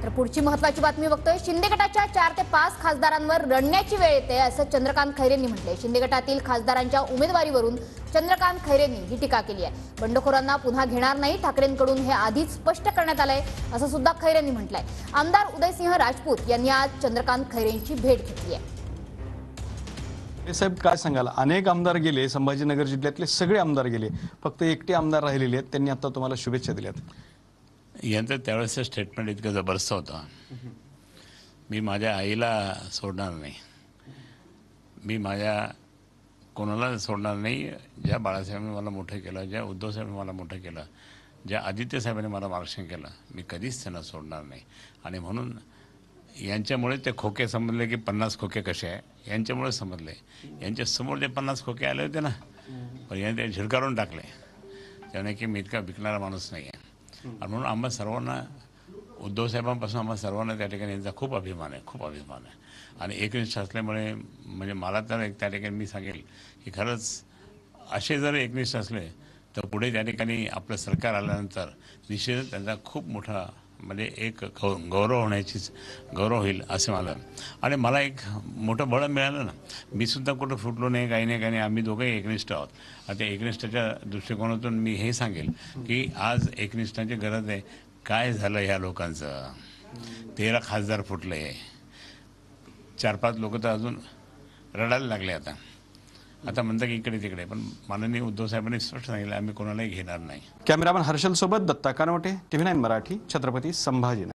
तर पुढची महत्त्वाची बातमी बघतोय। शिंदे गटाच्या 4 ते 5 खासदारांवर रणण्याची वेळ येते असं चंद्रकांत खैरेंनी म्हटलंय। शिंदे गटातील खासदारांच्या उमेदवारीवरून चंद्रकांत खैरेंनी ही टीका केली आहे। बंडखोरांना पुन्हा घेणार नाही, ठाकरेंकडून हे आधीच स्पष्ट करण्यात आलंय असं सुद्धा खैरेंनी म्हटलंय। आमदार उदयसिंह राजपूत यांनी आज चंद्रकांत खैरेंची भेट घेतली आहे। साहेब काय सांगाल, अनेक आमदार गेले, संभाजीनगर जिल्ह्यातले सगळे आमदार गेले, फक्त एकटे आमदार राहिलेले आहेत, त्यांनी आता तुम्हाला शुभेच्छा दिल्यात। यांचं त्यावेळेचं स्टेटमेंट इतकं जबरदस्त होतं, मी माझ्या आईला सोडणार नाही, मी माझ्या कोणाला सोडणार नाही। ज्या बाळासाहेबांनी मला मोठं केलं, ज्या उद्धवसाहेबांनी मला मोठं केलं, ज्या आदित्यसाहेबांनी मला मार्गदर्शन केलं, मी कधीच त्यांना सोडणार नाही। आणि म्हणून यांच्यामुळे ते खोके समजले की 50 खोके कसे आहे, यांच्यामुळे समजले। यांच्या समोर जे 50 खोके आले होते ना, पण यांनी ते झिडकारून टाकले, त्याने की मी इतका विकणारा माणूस नाही आहे। आणि म्हणून आम्हा सर्वांना, उद्धवसाहेबांपासून आम्हा सर्वांना त्या ठिकाणी यांचा खूप अभिमान आहे, खूप अभिमान आहे। आणि एकनिष्ठ असल्यामुळे म्हणजे मला तर एक त्या ठिकाणी मी सांगेल की खरंच असे जर एकनिष्ठ असले तर पुढे त्या ठिकाणी आपलं सरकार आल्यानंतर निश्चितच त्यांचा खूप मोठा म्हणजे एक गौरव होईल असं मला। आणि मला एक मोठं बळ मिळालं ना, मी सुद्धा कुठं फुटलो नाही, काही नाही, आम्ही दोघंही एकनिष्ठ आहोत। आता एकनिष्ठाच्या दृष्टिकोनातून मी हे सांगेल की आज एकनिष्ठाची गरज आहे। काय झालं ह्या लोकांचं, 13 खासदार फुटले, 4-5 लोक तर अजून रडायला लागले। आता म्हणतात की इकडे तिकडे, पण माननीय उद्धव साहेबांनी स्पष्ट सांगितलं आम्ही कोणालाही घेणार नाही। कॅमेरामन हर्षल सोबत दत्ता कानवटे, TV9 मराठी, छत्रपती संभाजीनगर।